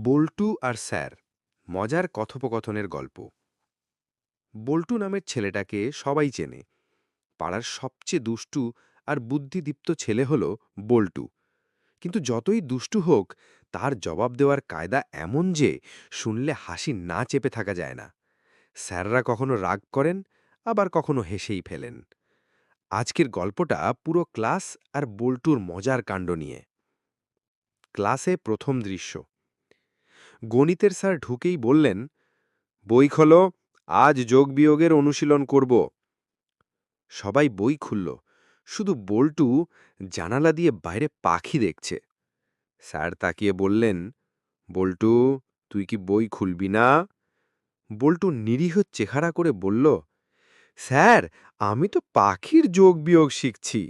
বল্টু আর sir মজার কথোপকথনের গল্প। বল্টু নামের ছেলেটাকে সবাই চেনে। পাড়ার সবচেয়ে দুষ্টু আর বুদ্ধিদীপ্ত ছেলে হল বল্টু। কিন্তু যতই দুষ্টু হোক, তার জবাব দেওয়ার কায়দা এমন যে শুনলে হাসি না চেপে থাকা যায় না। স্যাররা কখনো রাগ করেন, আবার কখনো হেসেই ফেলেন। আজকের গল্পটা পুরো ক্লাস আর বল্টুর মজার কাণ্ড নিয়ে। ক্লাসে প্রথম দৃশ্য। গণিতের স্যার ঢুকেই বললেন, বই খোলো, আজ যোগ বিয়োগের অনুশীলন করব। সবাই বই খুলল, শুধু বল্টু জানালা দিয়ে বাইরে পাখি দেখছে। স্যার তাকিয়ে বললেন, বল্টু, তুই কি বই খুলবি না? বল্টু নিরীহ চেহারা করে বলল, স্যার, আমি তো পাখির যোগ বিয়োগ শিখছি।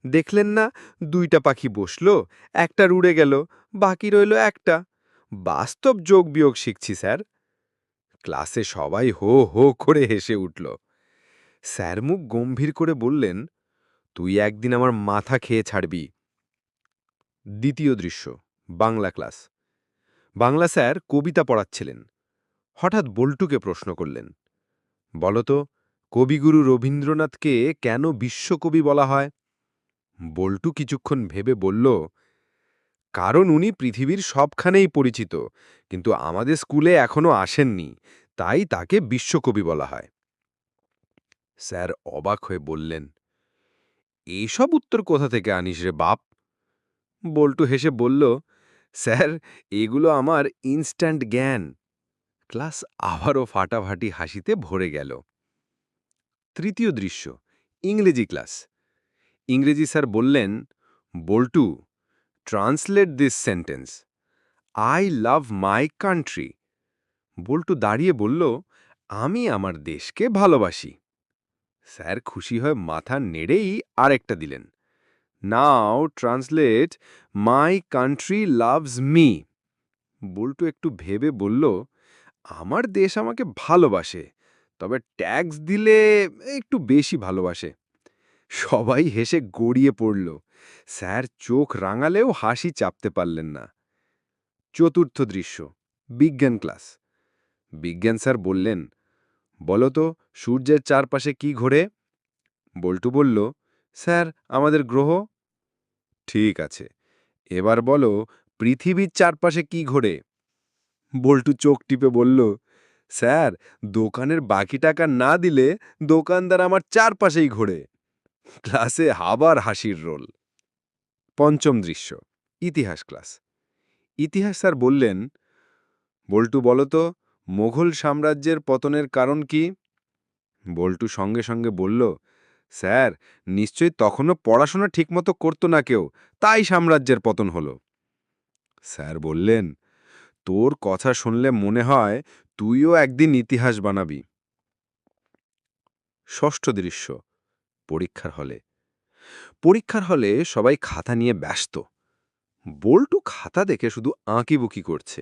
দেখলেন না, দুইটা পাখি বসলো, একটা উড়ে গেল, বাকি রইল একটা। বাস্তব যোগ বিয়োগ শিখছি স্যার। ক্লাসে সবাই হো হো করে হেসে উঠল। স্যার মুখ গম্ভীর করে বললেন, তুই একদিন আমার মাথা খেয়ে ছাড়বি। দ্বিতীয় দৃশ্য। বাংলা ক্লাস। বাংলা স্যার কবিতা পড়াচ্ছিলেন। হঠাৎ বল্টুকে প্রশ্ন করলেন, বলতো, কবিগুরু রবীন্দ্রনাথকে কেন বিশ্বকবি বলা হয়? বল্টু কিছুক্ষণ ভেবে বলল, কারণ উনি পৃথিবীর সবখানেই পরিচিত, কিন্তু আমাদের স্কুলে এখনো আসেননি, তাই তাকে বিশ্বকবি বলা হয়। স্যার অবাক হয়ে বললেন, এইসব উত্তর কোথা থেকে আনিস রে বাপ? বল্টু হেসে বলল, স্যার, এগুলো আমার ইনস্ট্যান্ট জ্ঞান। ক্লাস আবারও ফাটাফাটি হাসিতে ভরে গেল। তৃতীয় দৃশ্য। ইংরেজি ক্লাস। ইংরেজি স্যার বললেন, Boltu, translate this sentence. I love my country. Boltu দাঁড়িয়ে বলল, আমি আমার দেশকে ভালোবাসি। স্যার খুশি হয়ে মাথা নেড়েই আরেকটা দিলেন। Now translate, my country loves me. Boltu একটু ভেবে বলল, আমার দেশ আমাকে ভালোবাসে, তবে ট্যাক্স দিলে একটু বেশি ভালোবাসে। সবাই হেসে গড়িয়ে পড়ল। স্যার চোখ রাঙালেও হাসি চাপতে পারলেন না। চতুর্থ দৃশ্য। বিজ্ঞান ক্লাস। বিজ্ঞান স্যার বললেন, বলো তো, সূর্যের চারপাশে কি ঘোরে? বল্টু বলল, স্যার, আমাদের গ্রহ। ঠিক আছে, এবার বলো, পৃথিবীর চারপাশে কি ঘোরে? বল্টু চোখ টিপে বলল, স্যার, দোকানের বাকি টাকা না দিলে দোকানদার আমার চারপাশেই ঘোরে। ক্লাসে আবার হাসির রোল। পঞ্চম দৃশ্য। ইতিহাস ক্লাস। ইতিহাস স্যার বললেন, বল্টু বলো তো, মোঘল সাম্রাজ্যের পতনের কারণ কি? বল্টু সঙ্গে সঙ্গে বলল, স্যার, নিশ্চয়ই তখনও পড়াশোনা ঠিকমতো করত না কেউ, তাই সাম্রাজ্যের পতন হলো। স্যার বললেন, তোর কথা শুনলে মনে হয় তুইও একদিন ইতিহাস বানাবি। ষষ্ঠ দৃশ্য। পরীক্ষার হলে। পরীক্ষার হলে সবাই খাতা নিয়ে ব্যস্ত। বল্টু খাতা দেখে শুধু আঁকিবুকি করছে।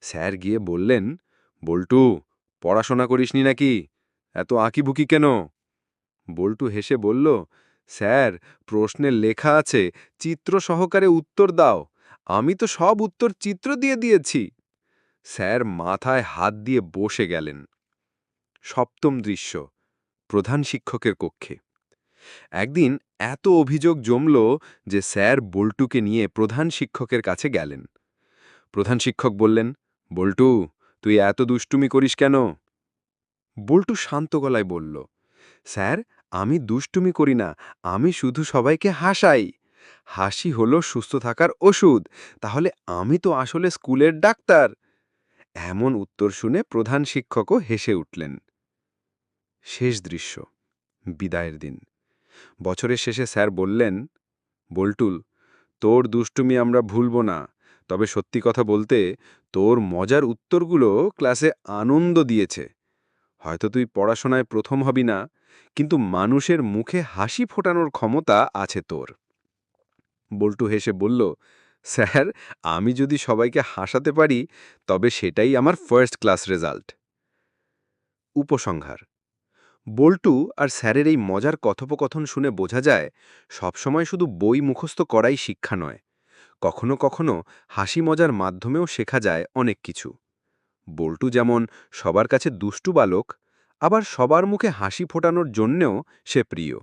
স্যার গিয়ে বললেন, বল্টু, পড়াশোনা করিসনি নাকি? এত আঁকিবুকি কেন? বল্টু হেসে বলল, স্যার, প্রশ্নে লেখা আছে চিত্র সহকারে উত্তর দাও, আমি তো সব উত্তর চিত্র দিয়ে দিয়েছি। স্যার মাথায় হাত দিয়ে বসে গেলেন। সপ্তম দৃশ্য। প্রধান শিক্ষকের কক্ষে। একদিন এত অভিযোগ জমল যে স্যার বল্টুকে নিয়ে প্রধান শিক্ষকের কাছে গেলেন। প্রধান শিক্ষক বললেন, বল্টু, তুই এত দুষ্টুমি করিস কেন? বল্টু শান্ত গলায় বলল, স্যার, আমি দুষ্টুমি করি না, আমি শুধু সবাইকে হাসাই। হাসি হলো সুস্থ থাকার ওষুধ, তাহলে আমি তো আসলে স্কুলের ডাক্তার। এমন উত্তর শুনে প্রধান শিক্ষকও হেসে উঠলেন। শেষ দৃশ্য। বিদায়ের দিন। বছরের শেষে স্যার বললেন, বল্টুল, তোর দুষ্টুমি আমরা ভুলব না, তবে সত্যি কথা বলতে তোর মজার উত্তরগুলো ক্লাসে আনন্দ দিয়েছে। হয়তো তুই পড়াশোনায় প্রথম হবি না, কিন্তু মানুষের মুখে হাসি ফোটানোর ক্ষমতা আছে তোর। বল্টু হেসে বলল, স্যার, আমি যদি সবাইকে হাসাতে পারি তবে সেটাই আমার ফার্স্ট ক্লাস রেজাল্ট। উপসংহার। বল্টু আর স্যারের এই মজার কথোপকথন শুনে বোঝা যায়, সবসময় শুধু বই মুখস্থ করাই শিক্ষা নয়, কখনো কখনো হাসি মজার মাধ্যমেও শেখা যায় অনেক কিছু। বল্টু যেমন সবার কাছে দুষ্টু বালক, আবার সবার মুখে হাসি ফোটানোর জন্যেও সে প্রিয়।